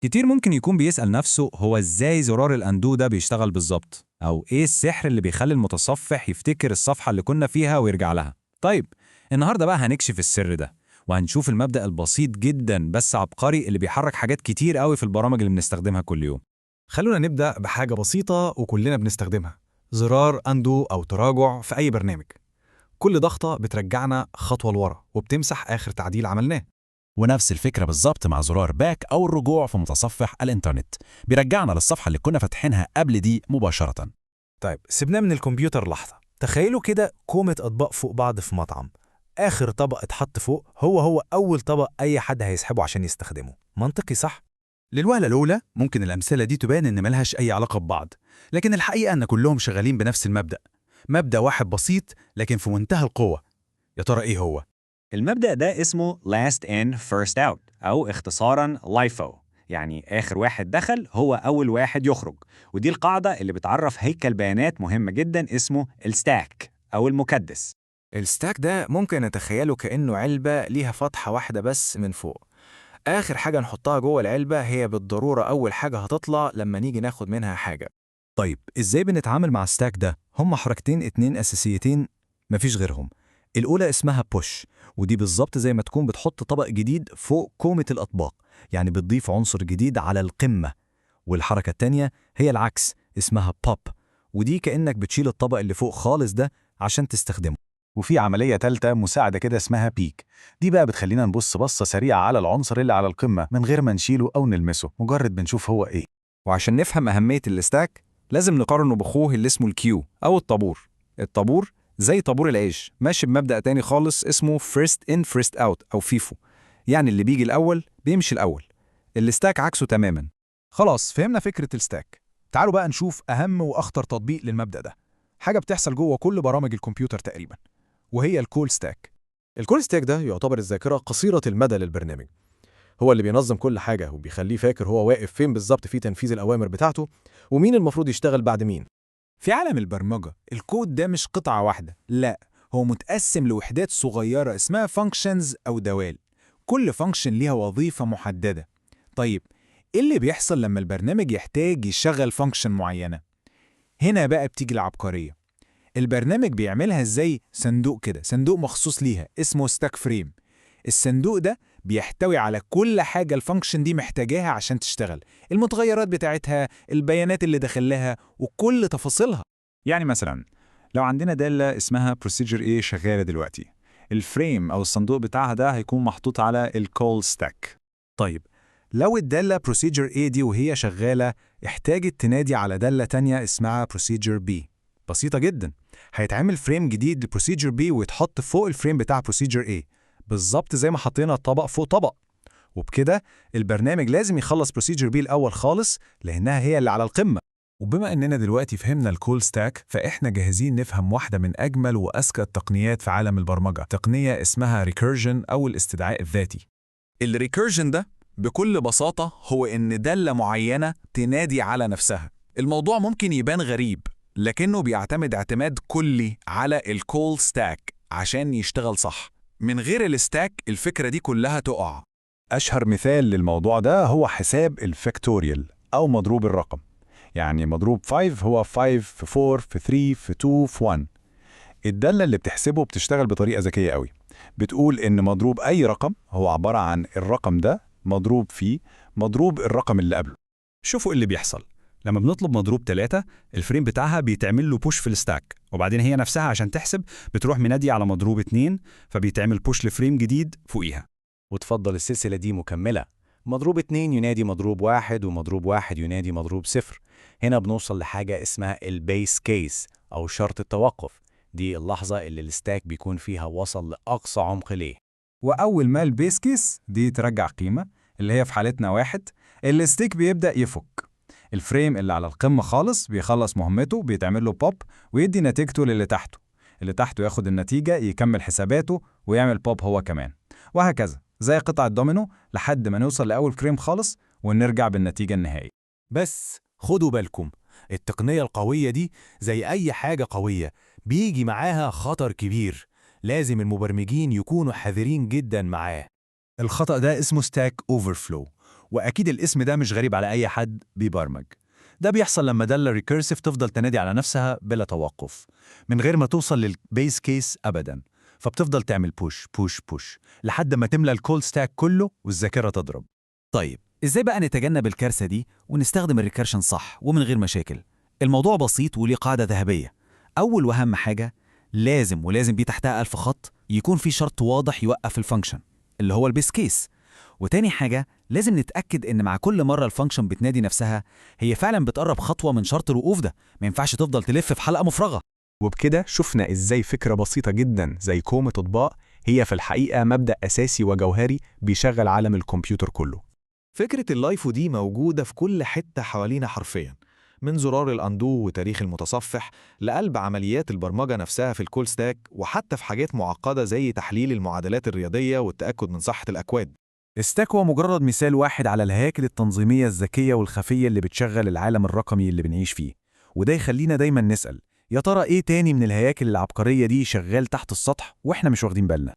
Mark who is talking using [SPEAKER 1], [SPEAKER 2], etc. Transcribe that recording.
[SPEAKER 1] كتير ممكن يكون بيسأل نفسه هو إزاي زرار الأندو ده بيشتغل بالظبط، أو إيه السحر اللي بيخلي المتصفح يفتكر الصفحة اللي كنا فيها ويرجع لها. طيب، النهاردة بقى هنكشف السر ده، وهنشوف المبدأ البسيط جدا بس عبقري اللي بيحرك حاجات كتير قوي في البرامج اللي بنستخدمها كل يوم.
[SPEAKER 2] خلونا نبدأ بحاجة بسيطة وكلنا بنستخدمها، زرار أندو أو تراجع في أي برنامج. كل ضغطة بترجعنا خطوة لورا وبتمسح آخر تعديل عملناه.
[SPEAKER 3] ونفس الفكرة بالظبط مع زرار باك أو الرجوع في متصفح الإنترنت، بيرجعنا للصفحة اللي كنا فاتحينها قبل دي مباشرة.
[SPEAKER 2] طيب سيبناه من الكمبيوتر لحظة، تخيلوا كده كومة أطباق فوق بعض في مطعم. آخر طبق اتحط فوق هو أول طبق أي حد هيسحبه عشان يستخدمه. منطقي صح؟
[SPEAKER 4] للوهلة الأولى ممكن الأمثلة دي تبان إن ملهاش أي علاقة ببعض، لكن الحقيقة أن كلهم شغالين بنفس المبدأ، مبدأ واحد بسيط لكن في منتهى القوة. يا ترى إيه هو؟
[SPEAKER 5] المبدأ ده اسمه last in first out أو اختصاراً LIFO، يعني آخر واحد دخل هو أول واحد يخرج. ودي القاعدة اللي بتعرف هيكل بيانات مهمة جدا اسمه الستاك أو المكدس.
[SPEAKER 6] الستاك ده ممكن نتخيله كأنه علبة ليها فتحة واحدة بس من فوق. آخر حاجة نحطها جوه العلبة هي بالضرورة أول حاجة هتطلع لما نيجي ناخد منها حاجة.
[SPEAKER 2] طيب إزاي بنتعامل مع الستاك ده؟ هما حركتين اتنين أساسيتين مفيش غيرهم. الأولى اسمها بوش، ودي بالظبط زي ما تكون بتحط طبق جديد فوق كومة الأطباق، يعني بتضيف عنصر جديد على القمة. والحركة التانية هي العكس، اسمها بوب، ودي كأنك بتشيل الطبق اللي فوق خالص ده عشان تستخدمه.
[SPEAKER 4] وفي عملية تالتة مساعدة كده اسمها بيك، دي بقى بتخلينا نبص بصة سريعة على العنصر اللي على القمة من غير ما نشيله أو نلمسه، مجرد بنشوف هو إيه.
[SPEAKER 1] وعشان نفهم أهمية الستاك لازم نقارنه بأخوه اللي اسمه الكيو أو الطابور. الطابور زي طابور العيش ماشي بمبدأ تاني خالص اسمه first in first out أو فيفو، يعني اللي بيجي الأول بيمشي الأول. الستاك عكسه تماما.
[SPEAKER 2] خلاص فهمنا فكرة الستاك. تعالوا بقى نشوف أهم وأخطر تطبيق للمبدأ ده، حاجة بتحصل جوه كل برامج الكمبيوتر تقريبا، وهي الكول ستاك.
[SPEAKER 7] الكول ستاك ده يعتبر الذاكرة قصيرة المدى للبرنامج، هو اللي بينظم كل حاجة وبيخليه فاكر هو واقف فين بالظبط في تنفيذ الأوامر بتاعته ومين المفروض يشتغل بعد مين.
[SPEAKER 8] في عالم البرمجة الكود ده مش قطعة واحدة، لا، هو متقسم لوحدات صغيرة اسمها functions أو دوال. كل function ليها وظيفة محددة. طيب، إيه اللي بيحصل لما البرنامج يحتاج يشغل function معينة؟ هنا بقى بتيجي العبقرية. البرنامج بيعملها زي صندوق كده، صندوق مخصوص ليها اسمه ستاك فريم. الصندوق ده بيحتوي على كل حاجة الفانكشن دي محتاجاها عشان تشتغل، المتغيرات بتاعتها، البيانات اللي داخلها، وكل تفاصيلها.
[SPEAKER 9] يعني مثلا لو عندنا دالة اسمها procedure A شغالة دلوقتي، الفريم أو الصندوق بتاعها ده هيكون محطوط على الكول ستاك.
[SPEAKER 2] طيب لو الدالة procedure A دي وهي شغالة احتاجت تنادي على دالة تانية اسمها procedure B، بسيطة جدا، هيتعمل فريم جديد لprocedure B ويتحط فوق الفريم بتاع procedure A، بالظبط زي ما حطينا طبق فوق طبق. وبكده البرنامج لازم يخلص procedure B الأول خالص لأنها هي اللي على القمة.
[SPEAKER 8] وبما إننا دلوقتي فهمنا الكول ستاك، فإحنا جاهزين نفهم واحدة من أجمل وأذكى التقنيات في عالم البرمجة، تقنية اسمها recursion أو الاستدعاء الذاتي.
[SPEAKER 10] الريكيرجن ده بكل بساطة هو إن دالة معينة تنادي على نفسها. الموضوع ممكن يبان غريب، لكنه بيعتمد اعتماد كلي على الكول ستاك عشان يشتغل صح. من غير الستاك الفكرة دي كلها تقع.
[SPEAKER 4] أشهر مثال للموضوع ده هو حساب الفاكتوريال أو مضروب الرقم، يعني مضروب 5 هو 5 في 4 في 3 في 2 في 1. الدالة اللي بتحسبه بتشتغل بطريقة ذكية قوي، بتقول إن مضروب أي رقم هو عبارة عن الرقم ده مضروب فيه مضروب الرقم اللي قبله.
[SPEAKER 1] شوفوا اللي بيحصل لما بنطلب مضروب 3، الفريم بتاعها بيتعمل له بوش في الستاك، وبعدين هي نفسها عشان تحسب بتروح منادي على مضروب 2، فبيتعمل بوش لفريم جديد فوقيها.
[SPEAKER 6] وتفضل السلسلة دي مكملة، مضروب 2 ينادي مضروب 1 ومضروب 1 ينادي مضروب 0. هنا بنوصل لحاجة اسمها البيس كيس أو شرط التوقف، دي اللحظة اللي الستاك بيكون فيها وصل لأقصى عمق ليه.
[SPEAKER 1] وأول ما البيس كيس دي ترجع قيمة اللي هي في حالتنا 1، الستيك بيبدأ يفك. الفريم اللي على القمة خالص بيخلص مهمته، بيتعمل له بوب ويدي نتيجته للي تحته، اللي تحته ياخد النتيجة يكمل حساباته ويعمل بوب هو كمان، وهكذا زي قطع الدومينو لحد ما نوصل لأول فريم خالص ونرجع بالنتيجة النهائية.
[SPEAKER 2] بس خدوا بالكم، التقنية القوية دي زي أي حاجة قوية بيجي معاها خطر كبير، لازم المبرمجين يكونوا حذرين جدا معاه. الخطأ ده اسمه ستاك اوفرفلو،
[SPEAKER 1] وأكيد الاسم ده مش غريب على أي حد بيبرمج. ده بيحصل لما دالة ريكيرسيف تفضل تنادي على نفسها بلا توقف من غير ما توصل للبيس كيس أبداً، فبتفضل تعمل بوش بوش بوش لحد ما تملى الكول ستاك كله والذاكرة تضرب.
[SPEAKER 3] طيب إزاي بقى نتجنب الكارثة دي ونستخدم الريكيرشن صح ومن غير مشاكل؟ الموضوع بسيط وليه قاعدة ذهبية. أول وأهم حاجة ولازم دي تحتها 1000 خط يكون في شرط واضح يوقف الفانكشن اللي هو البيس كيس. وتاني حاجة لازم نتأكد إن مع كل مرة الفانكشن بتنادي نفسها هي فعلا بتقرب خطوة من شرط الوقوف ده، ما ينفعش تفضل تلف في حلقة مفرغة.
[SPEAKER 2] وبكده شفنا إزاي فكرة بسيطة جدا زي كومة أطباق هي في الحقيقة مبدأ أساسي وجوهري بيشغل عالم الكمبيوتر كله.
[SPEAKER 7] فكرة اللايفو دي موجودة في كل حتة حوالينا حرفياً، من زرار الأندو وتاريخ المتصفح لقلب عمليات البرمجة نفسها في الكول ستاك، وحتى في حاجات معقدة زي تحليل المعادلات الرياضية والتأكد من صحة الأكواد.
[SPEAKER 1] الستاك هو مجرد مثال واحد على الهياكل التنظيمية الذكية والخفية اللي بتشغل العالم الرقمي اللي بنعيش فيه، وده يخلينا دايما نسأل يا ترى إيه تاني من الهياكل العبقرية دي شغال تحت السطح وإحنا مش واخدين بالنا؟